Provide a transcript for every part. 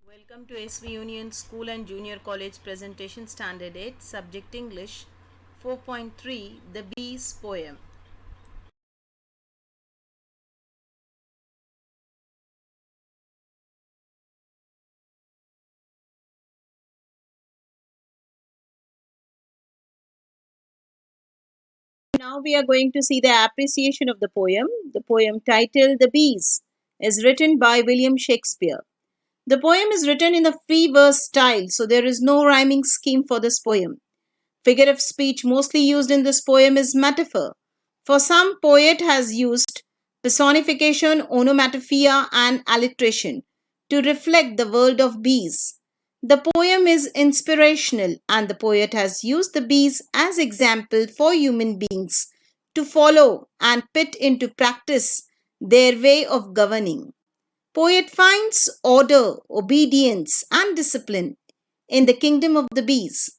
Welcome to SV Union School and Junior College Presentation Standard 8, Subject English 4.3 The Bees Poem. Now we are going to see the appreciation of the poem. The poem titled The Bees is written by William Shakespeare. The poem is written in the free verse style, so there is no rhyming scheme for this poem. Figure of speech mostly used in this poem is metaphor. For some, poet has used personification, onomatopoeia, and alliteration to reflect the world of bees. The poem is inspirational, and the poet has used the bees as example for human beings to follow and put into practice their way of governing. Poet finds order, obedience, and discipline in the kingdom of the bees.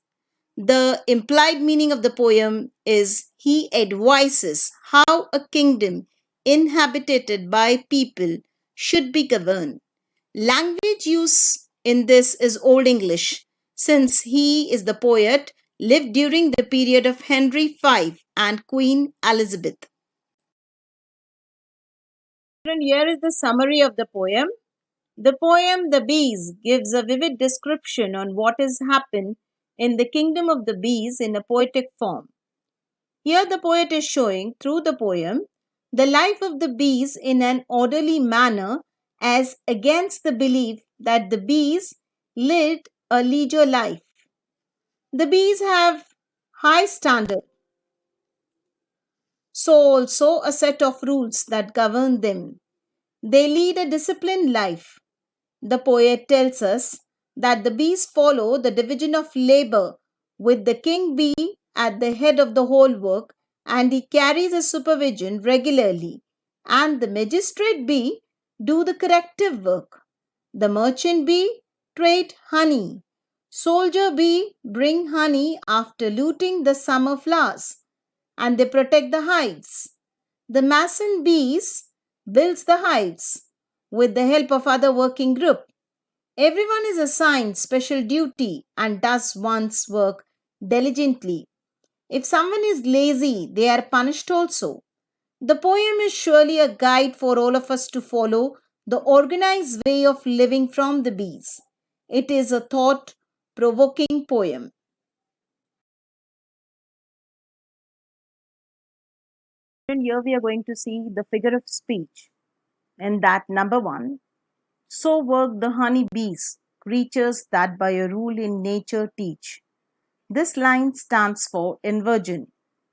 The implied meaning of the poem is he advises how a kingdom inhabited by people should be governed. Language use in this is Old English, since he is the poet lived during the period of Henry V and Queen Elizabeth. And here is the summary of the poem. The poem The Bees gives a vivid description on what has happened in the kingdom of the bees in a poetic form. Here the poet is showing through the poem the life of the bees in an orderly manner as against the belief that the bees lived a leisure life. The bees have high standard, so also a set of rules that govern them. They lead a disciplined life. The poet tells us that the bees follow the division of labor with the king bee at the head of the whole work, and he carries a supervision regularly, and the magistrate bee do the corrective work. The merchant bee trade honey. Soldier bee bring honey after looting the summer flowers, and they protect the hives. The mason bees builds the hives with the help of other working group. Everyone is assigned special duty and does one's work diligently. If someone is lazy, they are punished also. The poem is surely a guide for all of us to follow the organized way of living from the bees. It is a thought provoking poem. And here we are going to see the figure of speech. And that number one, so work the honey bees, creatures that by a rule in nature teach. This line stands for inversion.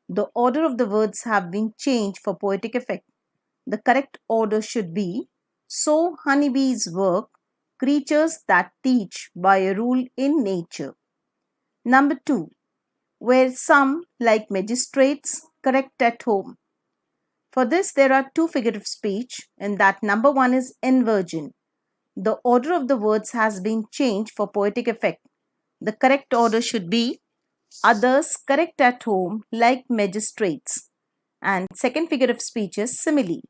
The order of the words have been changed for poetic effect. The correct order should be so honeybees work, creatures that teach by a rule in nature. Number two, where some, like magistrates, correct at home. For this, there are two figures of speech, and that number one is inversion. The order of the words has been changed for poetic effect. The correct order should be others correct at home like magistrates. And second figure of speech is simile.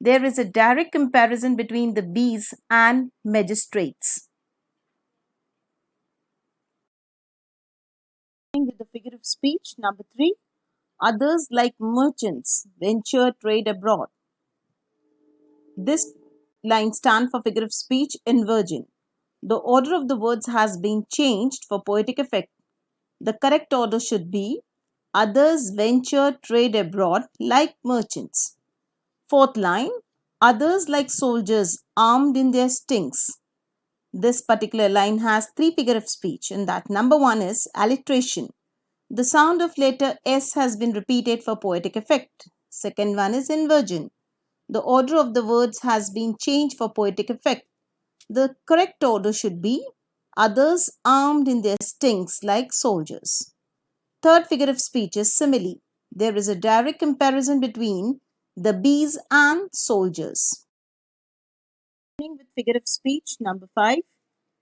There is a direct comparison between the bees and magistrates. With the figure of speech, number three, others like merchants venture trade abroad. This line stands for figure of speech inversion. The order of the words has been changed for poetic effect. The correct order should be others venture trade abroad like merchants. Fourth line, others like soldiers armed in their stings. This particular line has three figure of speech, and that number one is alliteration. The sound of letter S has been repeated for poetic effect. Second one is inversion. The order of the words has been changed for poetic effect. The correct order should be others armed in their stings like soldiers. Third figure of speech is simile. There is a direct comparison between the bees and soldiers. With figure of speech, number 5,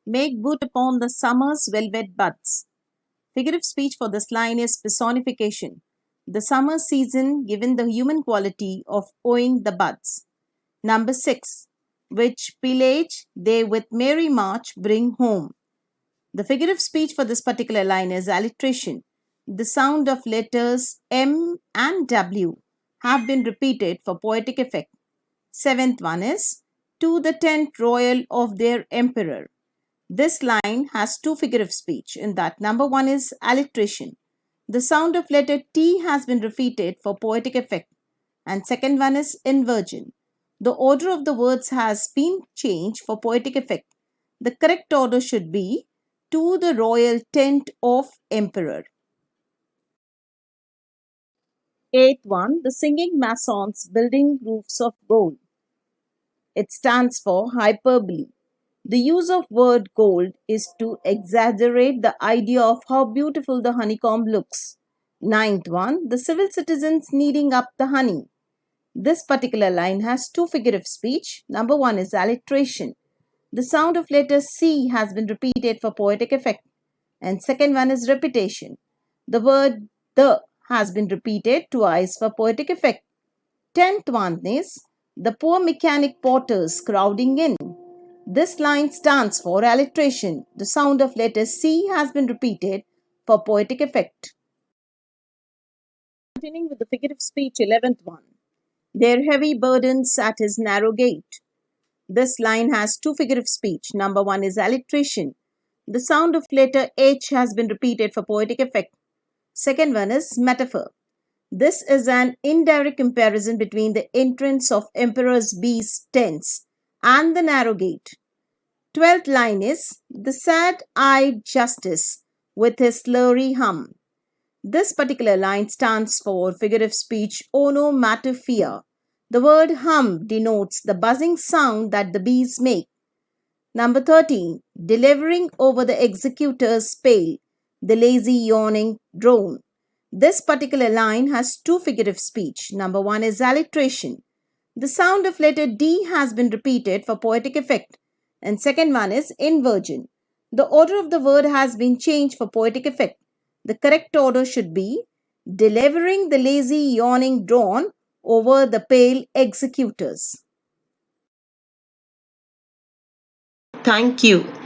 make boot upon the summer's velvet buds. Figure of speech for this line is personification. The summer season given the human quality of owing the buds. Number 6, which pillage they with merry march bring home. The figure of speech for this particular line is alliteration. The sound of letters M and W have been repeated for poetic effect. Seventh one is to the tent royal of their emperor. This line has two figure of speech in that number one is alliteration. The sound of letter T has been repeated for poetic effect. And second one is inversion. The order of the words has been changed for poetic effect. The correct order should be to the royal tent of emperor. Eighth one, the singing masons building roofs of gold. It stands for hyperbole. The use of word gold is to exaggerate the idea of how beautiful the honeycomb looks. Ninth one, the civil citizens kneading up the honey. This particular line has two figure of speech. Number one is alliteration. The sound of letter C has been repeated for poetic effect. And second one is repetition. The word the has been repeated twice for poetic effect. Tenth one is the poor mechanic porters crowding in. This line stands for alliteration. The sound of letter C has been repeated for poetic effect. Continuing with the figure of speech, 11th one. Their heavy burdens at his narrow gate. This line has two figure of speech. Number one is alliteration. The sound of letter H has been repeated for poetic effect. Second one is metaphor. This is an indirect comparison between the entrance of Emperor's B's tents and the narrow gate. 12th line is the sad-eyed justice with his slurry hum. This particular line stands for figure of speech onomatopoeia. The word hum denotes the buzzing sound that the bees make. Number 13, delivering over the executor's pail, the lazy yawning drone. This particular line has two figure of speech. Number one is alliteration. The sound of letter D has been repeated for poetic effect. And second one is inversion. The order of the word has been changed for poetic effect. The correct order should be delivering the lazy yawning drone over the pale executors. Thank you.